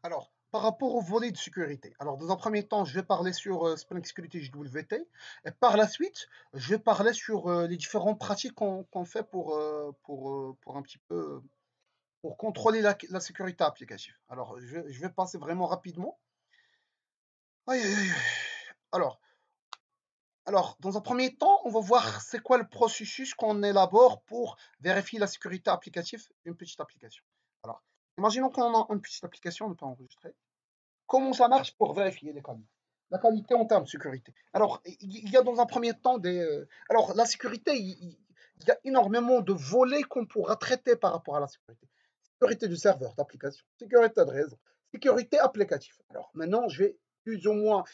Alors, par rapport au volet de sécurité, alors dans un premier temps, je vais parler sur Spring Security JWT, et par la suite, je vais parler sur les différentes pratiques qu'on fait pour un petit peu pour contrôler la sécurité applicative. Alors, je vais passer vraiment rapidement. Aïe, aïe, aïe. Alors, dans un premier temps, on va voir c'est quoi le processus qu'on élabore pour vérifier la sécurité applicative d'une petite application. Alors, imaginons qu'on a une petite application, on peut enregistrer. Comment ça marche pour vérifier les qualités? La qualité en termes de sécurité. Alors, il y a dans un premier temps des. Alors, la sécurité, il y a énormément de volets qu'on pourra traiter par rapport à la sécurité. Sécurité du serveur d'application, sécurité de réseau, sécurité applicative. Alors, maintenant, je vais plus ou moins.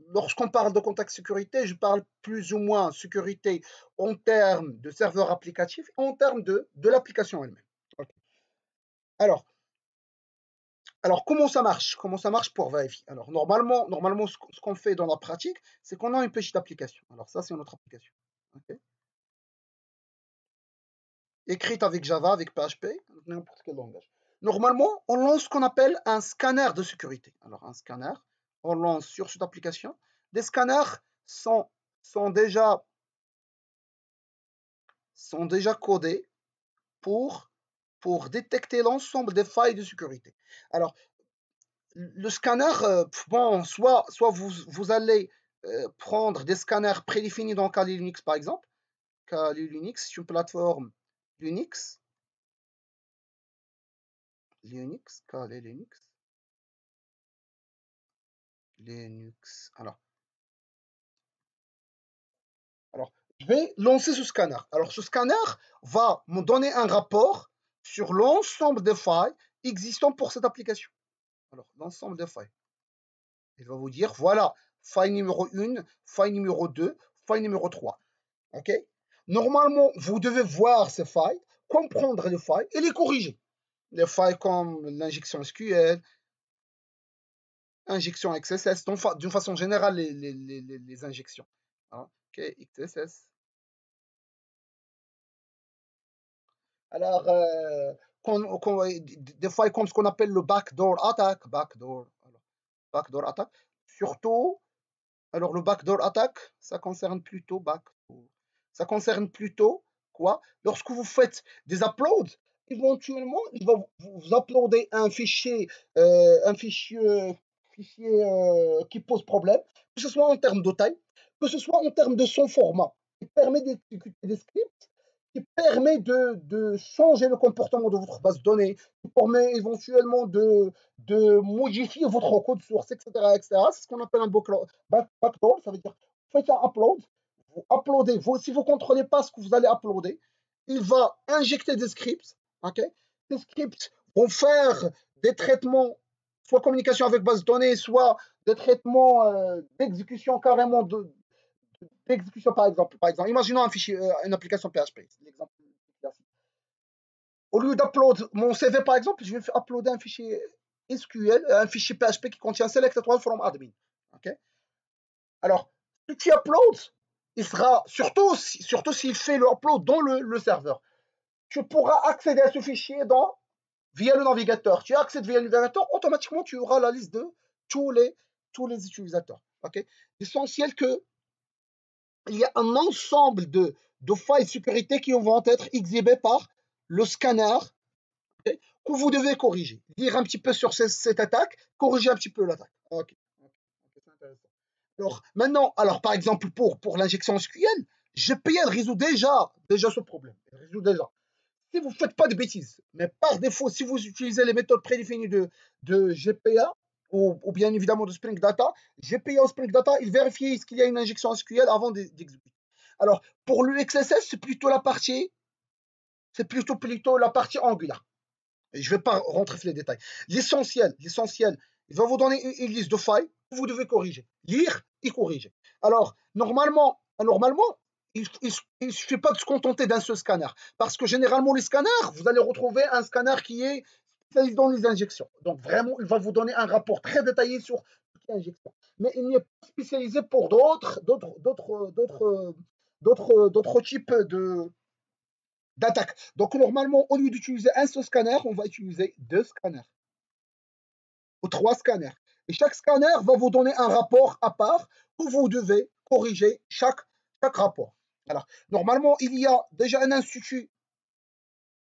Lorsqu'on parle de contact sécurité, je parle plus ou moins sécurité en termes de serveur applicatif et en termes de l'application elle-même. Okay. Alors, comment ça marche? Comment ça marche pour vérifier? Alors, normalement ce qu'on fait dans la pratique, c'est qu'on a une petite application. Alors, ça, c'est notre application. Okay. Écrite avec Java, avec PHP, n'importe quel langage. Normalement, on lance ce qu'on appelle un scanner de sécurité. Alors, un scanner, on lance sur cette application. Des scanners sont, sont, déjà, sont déjà codés pour, pour détecter l'ensemble des failles de sécurité. Alors, le scanner, bon, soit vous allez prendre des scanners prédéfinis dans Kali Linux, par exemple. Kali Linux, c'est une plateforme Linux. Kali Linux. Linux. Alors, je vais lancer ce scanner. Alors, ce scanner va me donner un rapport sur l'ensemble des failles existantes pour cette application. Alors, l'ensemble des failles. Il va vous dire, voilà, faille numéro 1, faille numéro 2, faille numéro 3. OK? Normalement, vous devez voir ces failles, comprendre les failles et les corriger. Les failles comme l'injection SQL, injection XSS, d'une façon générale, les injections. OK, XSS. Alors, des failles comme ce qu'on appelle le backdoor attack, backdoor attack. Surtout, alors le backdoor attack, ça concerne plutôt Ça concerne plutôt quoi? Lorsque vous faites des uploads, éventuellement, il va vous uploader fichier qui pose problème, que ce soit en termes de taille, que ce soit en termes de son format, qui permet d'exécuter des scripts, qui permet de changer le comportement de votre base de données, qui permet éventuellement de modifier votre code source, etc., etc. C'est ce qu'on appelle un backdoor, ça veut dire vous faites un upload, vous uploadez, si vous ne contrôlez pas ce que vous allez uploader, il va injecter des scripts, ok? Ces scripts vont faire des traitements, soit communication avec base de données, soit des traitements d'exécution carrément d'exécution par exemple. Imaginons un fichier, une application PHP, c'est l'exemple. Au lieu d'upload mon CV par exemple, je vais uploader un fichier SQL, un fichier PHP qui contient selected one from admin. Ok. Alors, si tu uploads, il sera surtout s'il fait le upload dans le serveur. Tu pourras accéder à ce fichier via le navigateur. Tu accèdes via le navigateur, automatiquement tu auras la liste de tous les, tous les utilisateurs. Okay. L'essentiel que il y a un ensemble de failles de sécurité qui vont être exhibées par le scanner, okay, que vous devez corriger. Lire un petit peu sur cette attaque, corriger un petit peu l'attaque. Ok, c'est intéressant. Alors, maintenant, par exemple, pour l'injection SQL, GPL résout déjà ce problème. Il résout déjà. Si vous ne faites pas de bêtises, mais par défaut, si vous utilisez les méthodes prédéfinies de GPA, ou bien évidemment de Spring Data, GPA ou Spring Data, il vérifie qu'il y a une injection SQL avant d'exécuter. Alors, pour le XSS, c'est plutôt la partie Angular. Et je ne vais pas rentrer sur les détails. L'essentiel, il va vous donner une liste de failles que vous devez corriger. Lire et corriger. Alors, normalement il ne suffit pas de se contenter d'un seul scanner. Parce que généralement, les scanners, vous allez retrouver un scanner qui est spécialisé dans les injections. Donc, vraiment, il va vous donner un rapport très détaillé sur toutes les injections. Mais il n'est pas spécialisé pour d'autres types d'attaque. Donc, normalement, au lieu d'utiliser un seul scanner, on va utiliser deux scanners. aux 3 scanners. Et chaque scanner va vous donner un rapport à part où vous devez corriger chaque rapport. Alors, normalement, il y a déjà un institut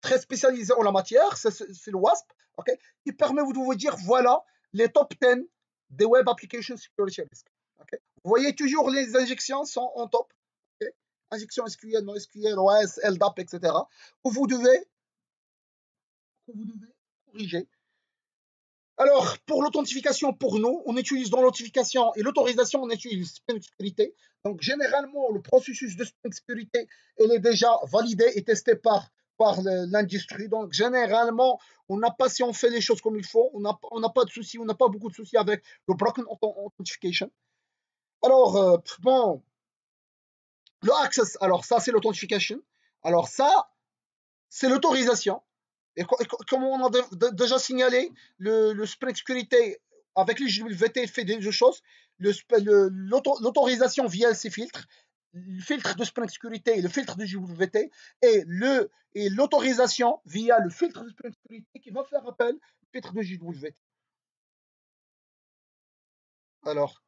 très spécialisé en la matière, c'est le WASP, okay, qui permet de vous dire voilà les top 10 des Web Application Security Risk. Okay. Vous voyez toujours les injections sont en top. Okay. Injection SQL, NoSQL, OS, LDAP, etc. Où vous devez corriger. Alors, pour l'authentification, pour nous, on utilise dans l'authentification et l'autorisation, on utilise Spring Security. Donc, généralement, le processus de Spring Security, il est déjà validé et testé par l'industrie. Donc, généralement, on n'a pas, si on fait les choses comme il faut, on n'a pas de soucis, on n'a pas beaucoup de soucis avec le Broken Authentication. Alors, bon, le Access, alors ça, c'est l'authentification. Alors, ça, c'est l'autorisation. Et comme on a déjà signalé, le Spring Security avec les JWT fait deux choses. L'autorisation via ces filtres, le filtre de Spring Security et le filtre de JWT, et l'autorisation via le filtre de Spring Security qui va faire appel au filtre de JWT. Alors,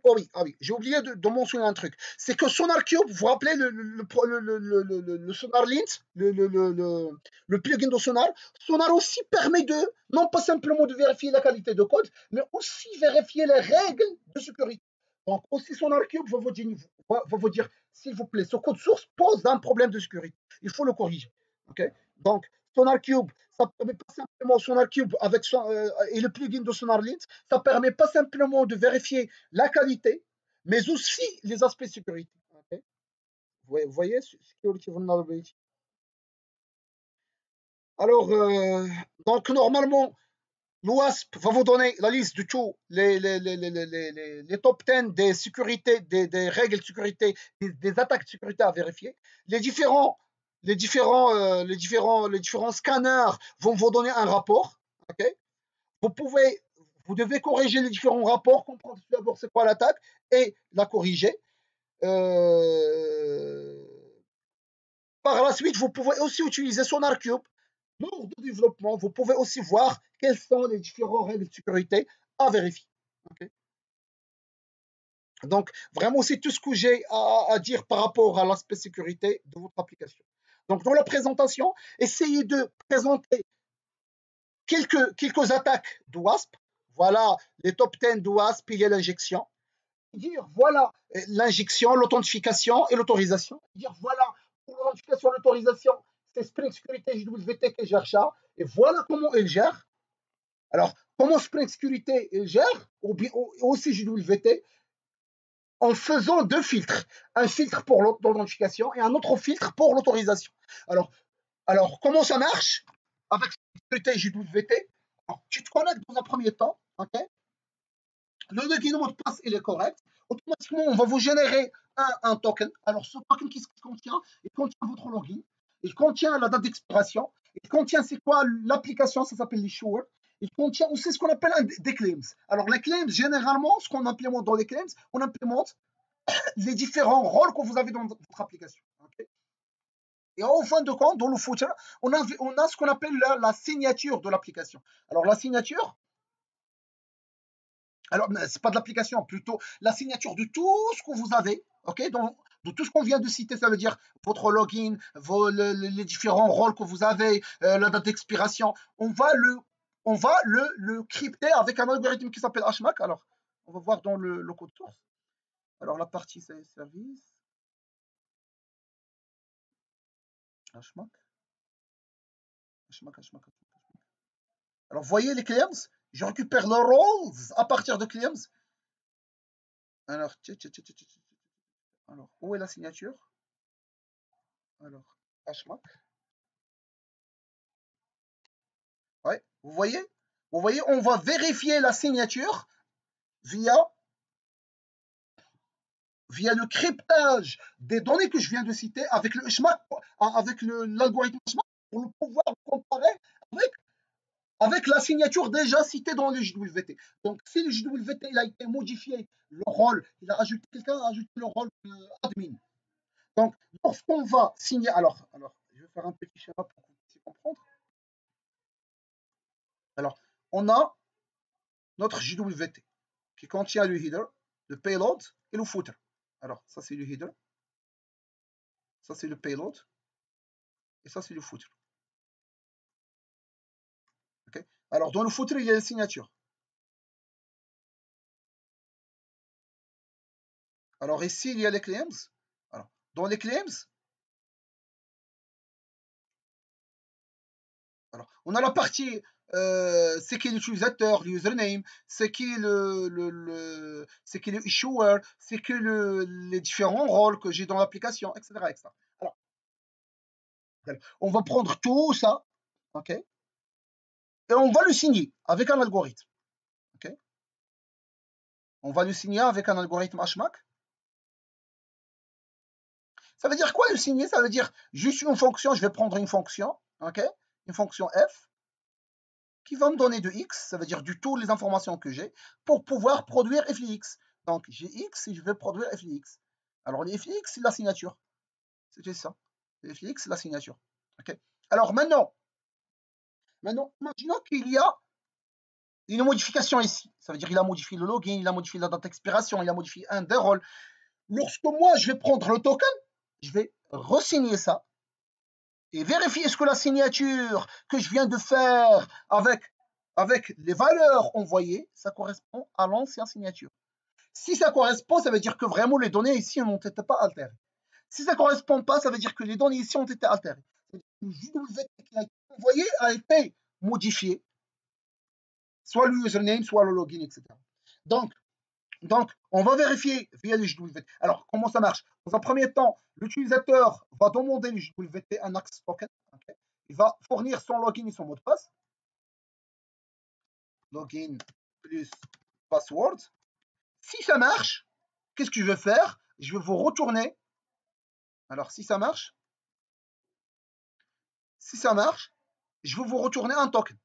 oui, ah oui, j'ai oublié de mentionner un truc. C'est que SonarCube, vous vous rappelez le SonarLint, le plugin de Sonar, Sonar aussi permet non pas simplement de vérifier la qualité de code, mais aussi vérifier les règles de sécurité. Donc aussi SonarCube va vous dire, s'il vous plaît, ce code source pose un problème de sécurité. Il faut le corriger. Okay. Donc SonarCube, ça permet pas simplement SonarCube et le plugin de SonarLint, ça permet pas simplement de vérifier la qualité, mais aussi les aspects de sécurité. Okay. Vous voyez, Security Vulnerability. Alors, donc normalement, l'OASP va vous donner la liste de tous les top 10 des sécurités, des règles de sécurité, des attaques de sécurité à vérifier. Les différents scanners vont vous donner un rapport. Okay. Vous devez corriger les différents rapports, comprendre d'abord c'est quoi l'attaque et la corriger. Euh, Par la suite, vous pouvez aussi utiliser SonarCube. Lors du développement, vous pouvez aussi voir quelles sont les différentes règles de sécurité à vérifier. Okay. Donc, vraiment, c'est tout ce que j'ai à dire par rapport à l'aspect sécurité de votre application. Donc, dans la présentation, essayez de présenter quelques attaques de WASP. Voilà les top 10 de WASP, il y a l'injection. Dire voilà l'injection, l'authentification et l'autorisation. Dire voilà pour l'authentification et l'autorisation, c'est Spring Security JWT qui gère ça. Et voilà comment il gère. Alors, comment Spring Security il gère, ou aussi JWT, en faisant deux filtres. Un filtre pour l'authentification et un autre filtre pour l'autorisation. Alors, comment ça marche avec Spring Security JWT? Alors, tu te connectes dans un premier temps, ok? Le login mot de passe il est correct. Automatiquement, on va vous générer un token. Alors, ce token, qu'est-ce qu'il contient? Il contient votre login, il contient la date d'expiration, il contient c'est quoi l'application, ça s'appelle l'issuer. Il contient aussi ce qu'on appelle des claims. Alors, les claims, généralement, ce qu'on implémente dans les claims, on implémente les différents rôles que vous avez dans votre application. Okay. Et en fin de compte, dans le footer, on a ce qu'on appelle la signature de l'application. Alors, la signature, alors, c'est pas de l'application, plutôt la signature de tout ce que vous avez, ok, de tout ce qu'on vient de citer, ça veut dire votre login, les différents rôles que vous avez, la date d'expiration. On va le crypter avec un algorithme qui s'appelle HMAC. Alors, on va voir dans le code source. Alors, la partie c'est service, HMAC, HMAC, HMAC. Alors, vous voyez les claims, je récupère le roles à partir de claims. Alors, où est la signature? Alors, HMAC. Ouais, vous voyez, on va vérifier la signature via, via le cryptage des données que je viens de citer avec le HMAC, avec l'algorithme HMAC, pour pouvoir le comparer avec la signature déjà citée dans le JWT. Donc, si le JWT il a été modifié, le rôle, quelqu'un a ajouté le rôle admin. Donc, lorsqu'on va signer, alors, je vais faire un petit schéma pour que vous puissiez comprendre. Alors, on a notre JWT qui contient le header, le payload et le footer. Alors, ça c'est le header, ça c'est le payload et ça c'est le footer. Okay. Alors, dans le footer, il y a les signatures. Alors, ici, il y a les claims. Alors, dans les claims, alors, on a la partie c'est qui l'utilisateur, l'username, c'est qui c'est qui le issuer, c'est qui les différents rôles que j'ai dans l'application, etc., etc. Alors, on va prendre tout ça, ok, et on va le signer avec un algorithme, ok. On va le signer avec un algorithme HMAC. Ça veut dire quoi le signer? Ça veut dire juste une fonction, je vais prendre une fonction, ok, une fonction f, qui va me donner de x, ça veut dire du tout les informations que j'ai, pour pouvoir produire f de x. Donc j'ai x et je vais produire f de x. Alors les f de x, c'est la signature. C'était ça. Les f de x, c'est la signature. Okay. Alors maintenant, imaginons qu'il y a une modification ici. Ça veut dire qu'il a modifié le login, il a modifié la date d'expiration, il a modifié un des rôles. Lorsque moi, je vais prendre le token, je vais re-signer ça et vérifier est-ce que la signature que je viens de faire avec les valeurs envoyées, ça correspond à l'ancienne signature. Si ça correspond, ça veut dire que vraiment les données ici n'ont été pas altérées. Si ça ne correspond pas, ça veut dire que les données ici ont été altérées. Le JWT qui a été envoyé a été modifié, soit le username, soit le login, etc. Donc, on va vérifier via le JWT. Alors, comment ça marche? Dans un premier temps, l'utilisateur va demander le JWT un access token. Okay. Il va fournir son login et son mot de passe. Login plus password. Si ça marche, qu'est-ce que je vais faire? Je vais vous retourner. Alors, si ça marche, je vais vous retourner un token.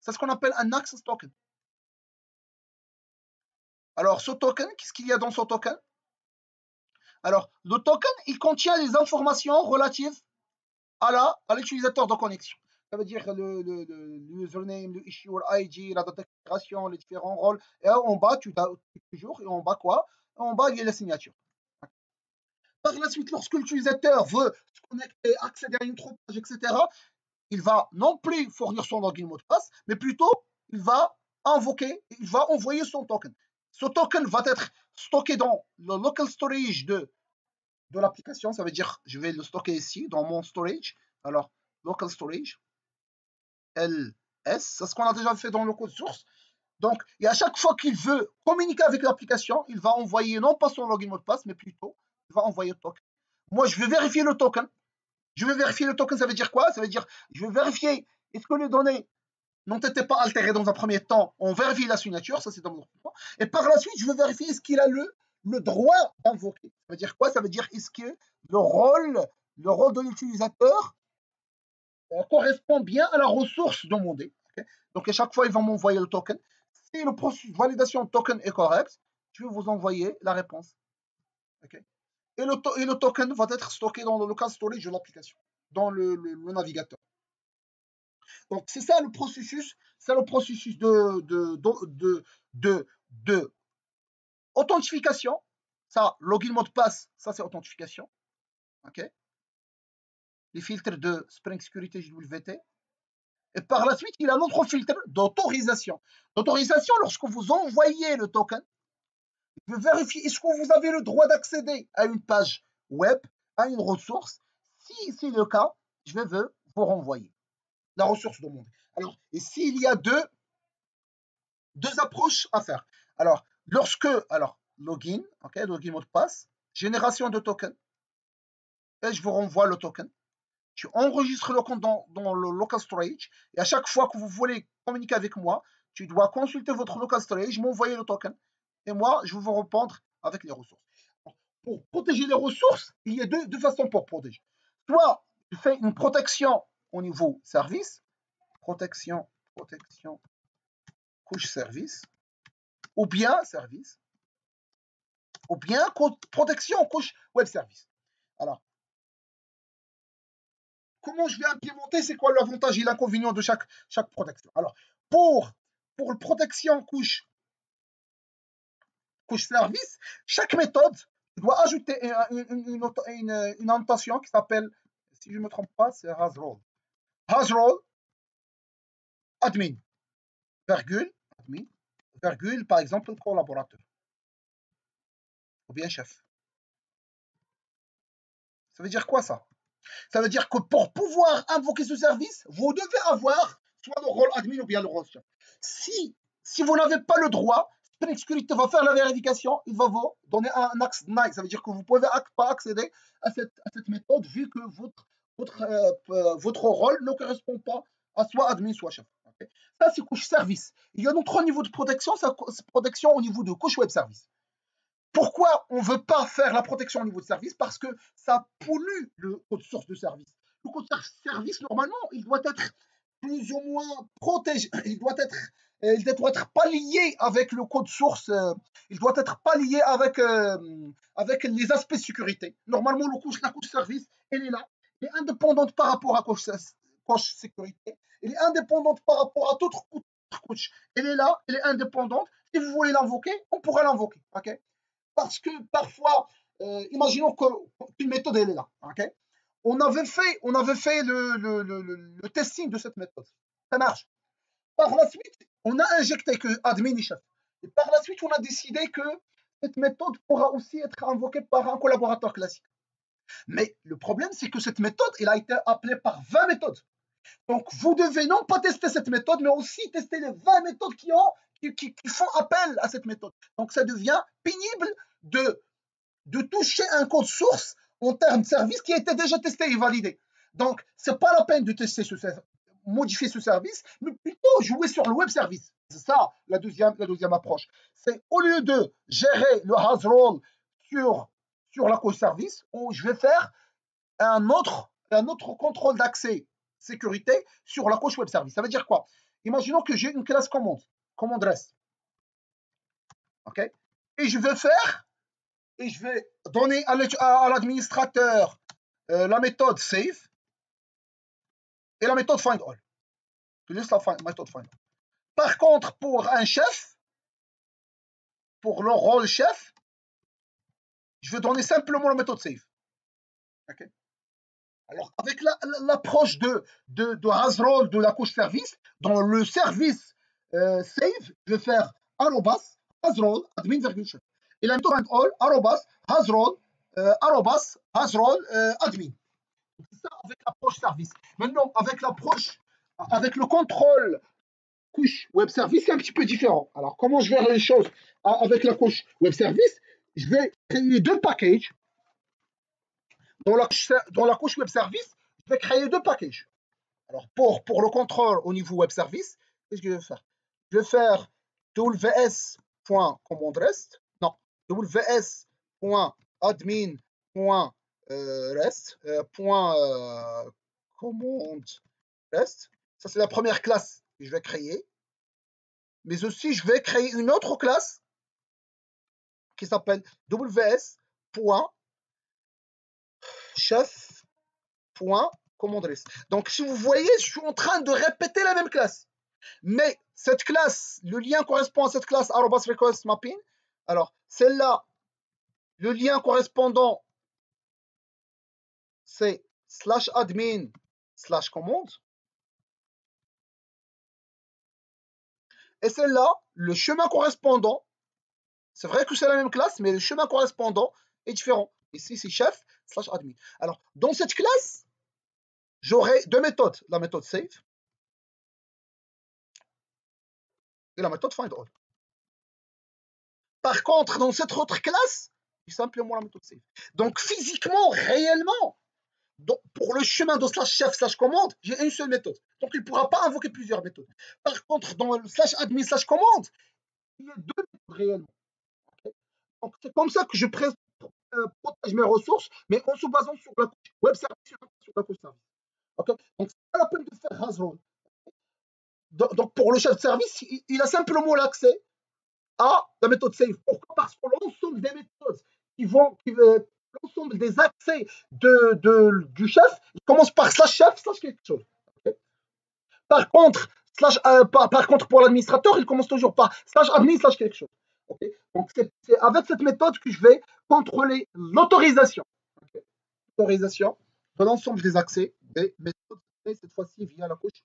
C'est ce qu'on appelle un access token. Alors, ce token, qu'est-ce qu'il y a dans ce token? Alors, le token, il contient les informations relatives à l'utilisateur de connexion. Ça veut dire le username, le issuer ID, la date d'expiration, les différents rôles. Et en bas, tu as toujours, et en bas quoi? En bas, il y a la signature. Par la suite, lorsque l'utilisateur veut se connecter, accéder à une autre page, etc., il va non plus fournir son login mot de passe, mais plutôt, il va il va envoyer son token. Ce token va être stocké dans le local storage de l'application. Ça veut dire, je vais le stocker ici, dans mon storage. Alors, local storage, LS, c'est ce qu'on a déjà fait dans le code source. Donc, et à chaque fois qu'il veut communiquer avec l'application, il va envoyer non pas son login mot de passe, mais plutôt, il va envoyer le token. Moi, je vais vérifier le token. Je vais vérifier le token, ça veut dire quoi? Ça veut dire, je vais vérifier, est-ce que les données n'ont été pas altérées dans un premier temps? On vérifie la signature, ça c'est dans mon point. Et par la suite, je vais vérifier est-ce qu'il a le droit d'invoquer. Ça veut dire quoi? Ça veut dire est-ce que le rôle de l'utilisateur correspond bien à la ressource demandée. Okay. Donc à chaque fois, il va m'envoyer le token. Si le processus de validation de token est correct, je vais vous envoyer la réponse. Okay. Et le token va être stocké dans le local storage de l'application, dans le navigateur. Donc c'est ça le processus, de authentification. Ça, login mot de passe, ça c'est authentification. Okay. Les filtres de Spring Security JWT. Et par la suite, il a un autre filtre d'autorisation. D'autorisation, lorsque vous envoyez le token, il veut vérifier est-ce que vous avez le droit d'accéder à une page web, à une ressource. Si c'est le cas, je vais vous renvoyer la ressource demandée. Alors, et s'il y a deux approches à faire. Alors, login, ok, login mot de passe, génération de token, et je vous renvoie le token. Tu enregistres le compte dans le local storage, et à chaque fois que vous voulez communiquer avec moi, tu dois consulter votre local storage, m'envoyer le token, et moi, je vais vous répondre avec les ressources. Pour protéger les ressources, il y a deux façons pour protéger. Soit tu fais une protection au niveau service, protection, couche service, ou bien protection couche web service. Alors, comment je vais implémenter, c'est quoi l'avantage et l'inconvénient de chaque protection. Alors, pour le protection couche service, chaque méthode doit ajouter une annotation qui s'appelle, si je ne me trompe pas, c'est has role. Has role, admin, virgule, admin, virgule, par exemple, collaborateur, ou bien chef. Ça veut dire quoi ça? Ça veut dire que pour pouvoir invoquer ce service, vous devez avoir soit le rôle admin ou bien le rôle chef. Si vous n'avez pas le droit, Spring Security va faire la vérification, il va vous donner un access deny. Ça veut dire que vous ne pouvez pas accéder à cette méthode vu que votre rôle ne correspond pas à soit admin, soit chef. Okay. Ça, c'est couche service. Il y a un autre niveau de protection, c'est protection au niveau de couche web service. Pourquoi on ne veut pas faire la protection au niveau de service? Parce que ça pollue le code source de service. Le code source de service, normalement, il doit être plus ou moins protégé. Il doit être pas lié avec le code source. Il doit être pas lié avec les aspects sécurité. Normalement, la couche service, elle est là. Elle est indépendante par rapport à couche sécurité. Elle est indépendante par rapport à toute couche. Elle est là, elle est indépendante. Si vous voulez l'invoquer, on pourra l'invoquer. Okay. Parce que parfois, imaginons qu'une méthode elle est là. Okay, on avait fait le testing de cette méthode. Ça marche. Par la suite, on a injecté que admin et chef. Et par la suite, on a décidé que cette méthode pourra aussi être invoquée par un collaborateur classique. Mais le problème, c'est que cette méthode, elle a été appelée par 20 méthodes. Donc, vous devez non pas tester cette méthode, mais aussi tester les 20 méthodes qui font appel à cette méthode. Donc, ça devient pénible de toucher un code source en termes de service qui a été déjà testé et validé. Donc, ce n'est pas la peine de tester modifier ce service, mais plutôt jouer sur le web service. C'est ça la deuxième approche. C'est au lieu de gérer le has role sur la couche service, je vais faire un autre contrôle d'accès sécurité sur la couche web service. Ça veut dire quoi? Imaginons que j'ai une classe commande rest. OK? Et je vais donner à l'administrateur la méthode save et la méthode find all. Je laisse la méthode find all. Par contre, pour un chef, pour le rôle chef, je vais donner simplement la méthode save. Okay. Alors, avec l'approche de has role de la couche service, dans le service save, je vais faire arrobas has role admin virgule chef. Et la méthode find all arrobas has role admin. C'est ça avec l'approche service. Maintenant, avec le contrôle couche web service, c'est un petit peu différent. Alors, comment je vais faire les choses avec la couche web service? Je vais créer deux packages. Dans la couche web service, je vais créer deux packages. Alors, pour le contrôle au niveau web service, qu'est-ce que je vais faire? Je vais faire ws.commandRest, non, ws.admin.rest.commandRest. Ça, c'est la première classe que je vais créer. Mais aussi, je vais créer une autre classe qui s'appelle ws.chef.commandRest. Donc, si vous voyez, je suis en train de répéter la même classe. Mais cette classe, le lien correspond à cette classe @request_mapping. Alors, celle-là, le lien correspondant, c'est /admin/commande. Et celle-là, le chemin correspondant, c'est vrai que c'est la même classe, mais le chemin correspondant est différent. Ici, c'est chef/admin. Alors, dans cette classe, j'aurai deux méthodes. La méthode save et la méthode find all. Par contre, dans cette autre classe, c'est simplement la méthode save. Donc, physiquement, réellement, pour le chemin de /chef/commande, j'ai une seule méthode. Donc, il ne pourra pas invoquer plusieurs méthodes. Par contre, dans le /admin/commande, il y a deux méthodes réellement. Okay. Donc, c'est comme ça que je protège mes ressources, mais en se basant sur la couche web service, sur la couche service. Okay. Donc, c'est pas la peine de faire has role. Donc, pour le chef de service, il a simplement l'accès à la méthode save. Pourquoi? Parce que l'ensemble des méthodes qui l'ensemble des accès du chef, il commence par slash chef, slash quelque chose. Ok. Par contre, par contre, pour l'administrateur, il commence toujours par slash admin, slash quelque chose. Ok. Donc, c'est avec cette méthode que je vais contrôler l'autorisation. Ok. L'autorisation de l'ensemble des accès des méthodes, et cette fois-ci via la couche